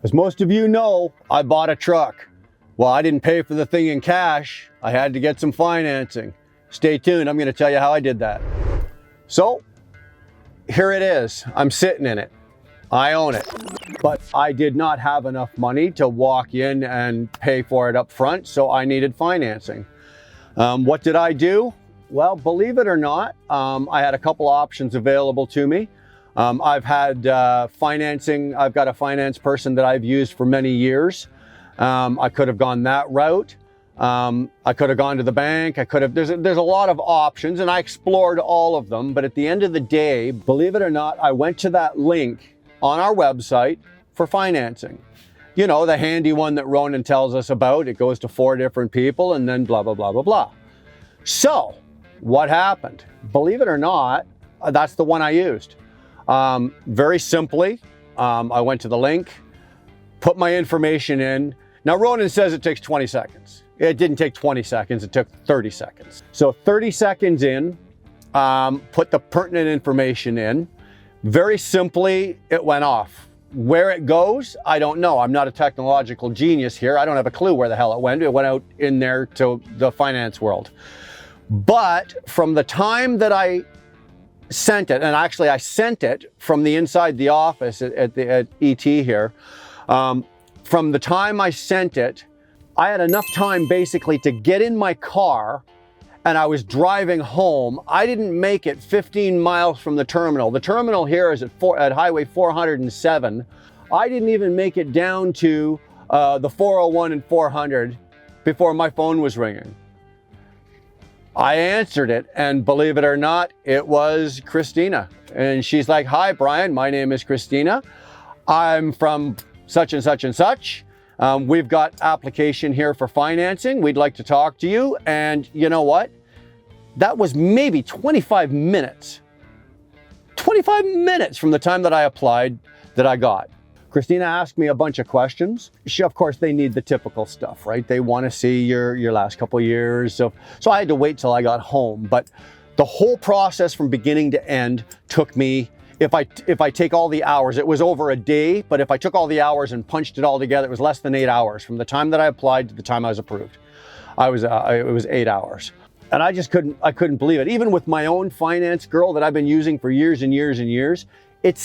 As most of you know, I bought a truck. Well, I didn't pay for the thing in cash. I had to get some financing. Stay tuned, I'm gonna tell you how I did that. So, here it is. I'm sitting in it. I own it. But I did not have enough money to walk in and pay for it up front, so I needed financing. What did I do? Well, believe it or not, I had a couple options available to me. I've had financing. I've got a finance person that I've used for many years. I could have gone that route. I could have gone to the bank. There's a lot of options, and I explored all of them. But at the end of the day, believe it or not, I went to that link on our website for financing. You know, the handy one that Ronan tells us about. It goes to 4 different people and then blah, blah, blah, blah, blah. So what happened? Believe it or not, that's the one I used. Very simply, I went to the link, put my information in. Now, Ronan says it takes 20 seconds. It didn't take 20 seconds, it took 30 seconds. So 30 seconds in, put the pertinent information in. Very simply, it went off. Where it goes, I don't know. I'm not a technological genius here. I don't have a clue where the hell it went. It went out in there to the finance world. But from the time that I sent it, and actually I sent it from the inside the office at ET here, from the time I sent it, I had enough time basically to get in my car, and I was driving home. I didn't make it 15 miles from the terminal. The terminal here is at Highway 407. I didn't even make it down to the 401 and 400 before my phone was ringing. I answered it, and believe it or not, it was Christina. And she's like, "Hi, Brian, my name is Christina. I'm from such and such and such. We've got application here for financing. We'd like to talk to you." And you know what? That was maybe 25 minutes. 25 minutes from the time that I applied that I got. Christina asked me a bunch of questions. Of course, they need the typical stuff, right? They want to see your last couple of years. So I had to wait till I got home. But the whole process from beginning to end took me, if I take all the hours, it was over a day, but if I took all the hours and punched it all together, it was less than 8 hours from the time that I applied to the time I was approved. It was 8 hours. And I couldn't believe it. Even with my own finance girl that I've been using for years and years and years, it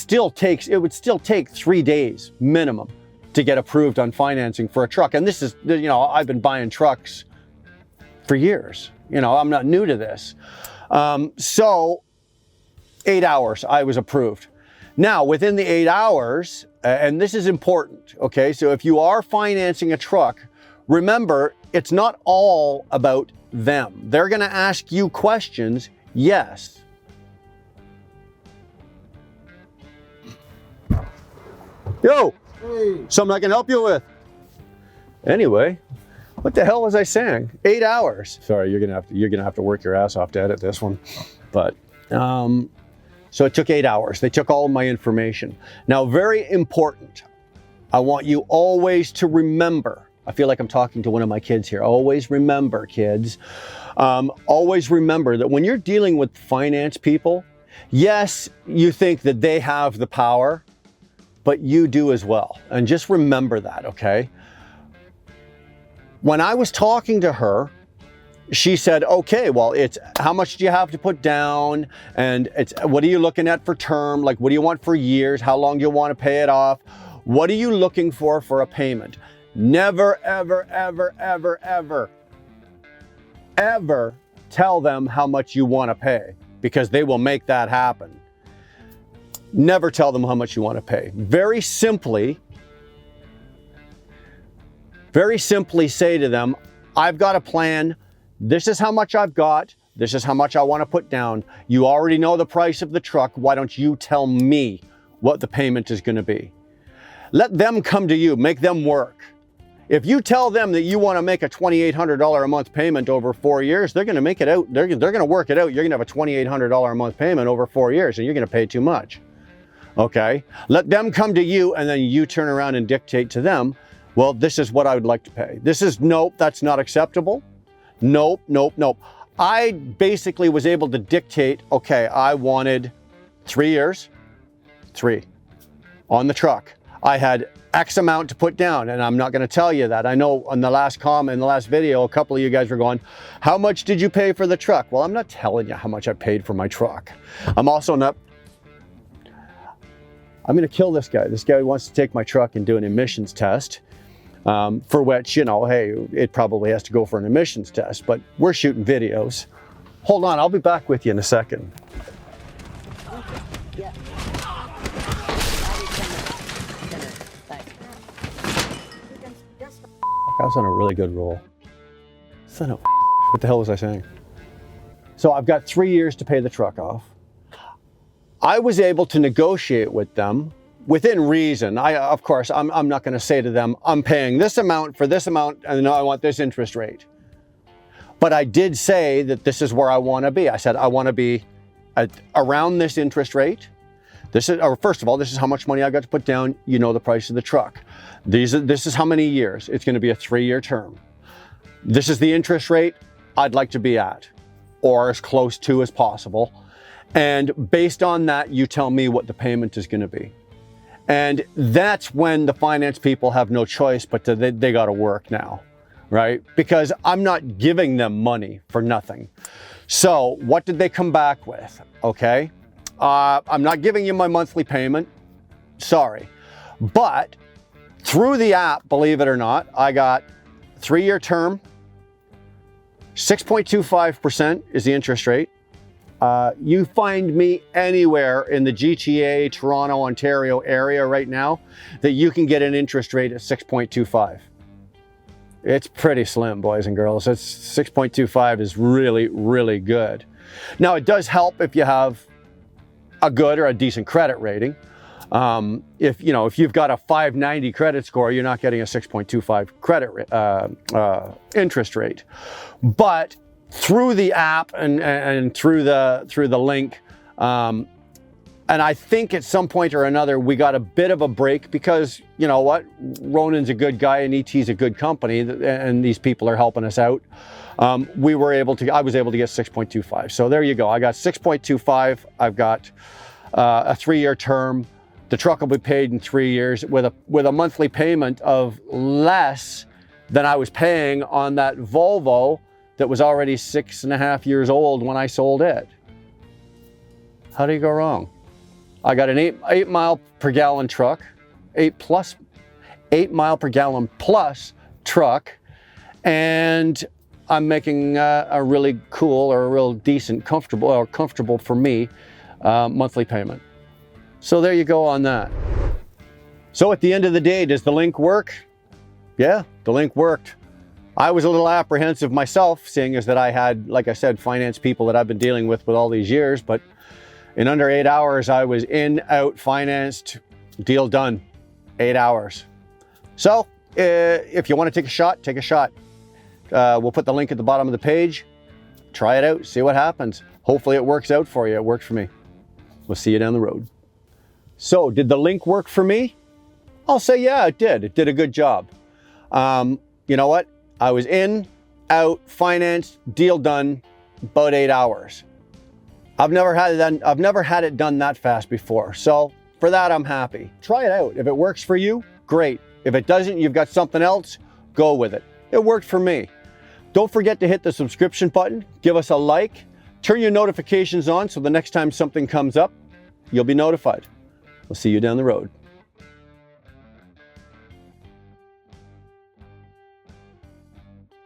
would still take 3 days minimum to get approved on financing for a truck. And this is, you know, I've been buying trucks for years. You know, I'm not new to this. So 8 hours, I was approved. Now, within the 8 hours, and this is important, okay? So if you are financing a truck, remember, it's not all about them. They're gonna ask you questions, yes. Yo, hey. Something I can help you with. Anyway, what the hell was I saying? 8 hours. Sorry, you're gonna have to work your ass off to edit this one. But so it took 8 hours. They took all of my information. Now, very important. I want you always to remember. I feel like I'm talking to one of my kids here. Always remember, kids. Always remember that when you're dealing with finance people, yes, you think that they have the power, but you do as well. And just remember that, okay? When I was talking to her, she said, okay, well, it's how much do you have to put down? And it's what are you looking at for term? Like, what do you want for years? How long do you want to pay it off? What are you looking for a payment? Never, ever, ever, ever, ever, ever tell them how much you want to pay, because they will make that happen. Never tell them how much you want to pay. Very simply say to them, I've got a plan. This is how much I've got. This is how much I want to put down. You already know the price of the truck. Why don't you tell me what the payment is going to be? Let them come to you. Make them work. If you tell them that you want to make a $2,800 a month payment over 4 years, they're going to make it out. They're going to work it out. You're going to have a $2,800 a month payment over 4 years, and you're going to pay too much. Okay? Let them come to you, and then you turn around and dictate to them, well, this is what I would like to pay. This is, nope, that's not acceptable. Nope, nope, nope. I basically was able to dictate, okay, I wanted 3 years, 3 on the truck. I had X amount to put down, and I'm not going to tell you that. I know on the last comment, in the last video, a couple of you guys were going, how much did you pay for the truck? Well, I'm not telling you how much I paid for my truck. I'm also not, I'm going to kill this guy. This guy wants to take my truck and do an emissions test, for which, you know, hey, it probably has to go for an emissions test, but we're shooting videos. Hold on, I'll be back with you in a second. Yeah. I was on a really good roll. Son of a, what the hell was I saying? So I've got 3 years to pay the truck off. I was able to negotiate with them within reason. Of course, I'm not going to say to them, I'm paying this amount for this amount, and I want this interest rate. But I did say that this is where I want to be. I said, I want to be around this interest rate. This is, or first of all, this is how much money I got to put down. You know the price of the truck. This is how many years. It's going to be a 3-year term. This is the interest rate I'd like to be at, or as close to as possible. And based on that, you tell me what the payment is going to be. And that's when the finance people have no choice but they got to work now, right? Because I'm not giving them money for nothing. So what did they come back with? Okay, I'm not giving you my monthly payment. Sorry. But through the app, believe it or not, I got 3-year term, 6.25% is the interest rate. You find me anywhere in the GTA, Toronto, Ontario area right now that you can get an interest rate at 6.25. It's pretty slim, boys and girls. It's 6.25 is really, really good. Now, it does help if you have a good or a decent credit rating. If you've got a 590 credit score, you're not getting a 6.25 credit interest rate. But through the app and through the link, and I think at some point or another we got a bit of a break because, you know what, Ronan's a good guy and ET's a good company, and these people are helping us out. I was able to get 6.25. So there you go. I got 6.25. I've got a 3-year term. The truck will be paid in 3 years with a monthly payment of less than I was paying on that Volvo that was already 6.5 years old when I sold it. How do you go wrong? I got an 8 mile per gallon truck, 8 mile per gallon plus truck, and I'm making a really cool or a real decent, comfortable for me monthly payment. So there you go on that. So at the end of the day, does the link work? Yeah, the link worked. I was a little apprehensive myself, seeing as that I had, like I said, finance people that I've been dealing with all these years, but in under 8 hours, I was in, out, financed, deal done, 8 hours. So if you want to take a shot, take a shot. We'll put the link at the bottom of the page. Try it out, see what happens. Hopefully it works out for you. It worked for me. We'll see you down the road. So did the link work for me? I'll say, yeah, it did. It did a good job. You know what? I was in, out, financed, deal done, about 8 hours. I've never had it done that fast before. So for that, I'm happy. Try it out. If it works for you, great. If it doesn't, you've got something else, go with it. It worked for me. Don't forget to hit the subscription button, give us a like, turn your notifications on so the next time something comes up, you'll be notified. We'll see you down the road.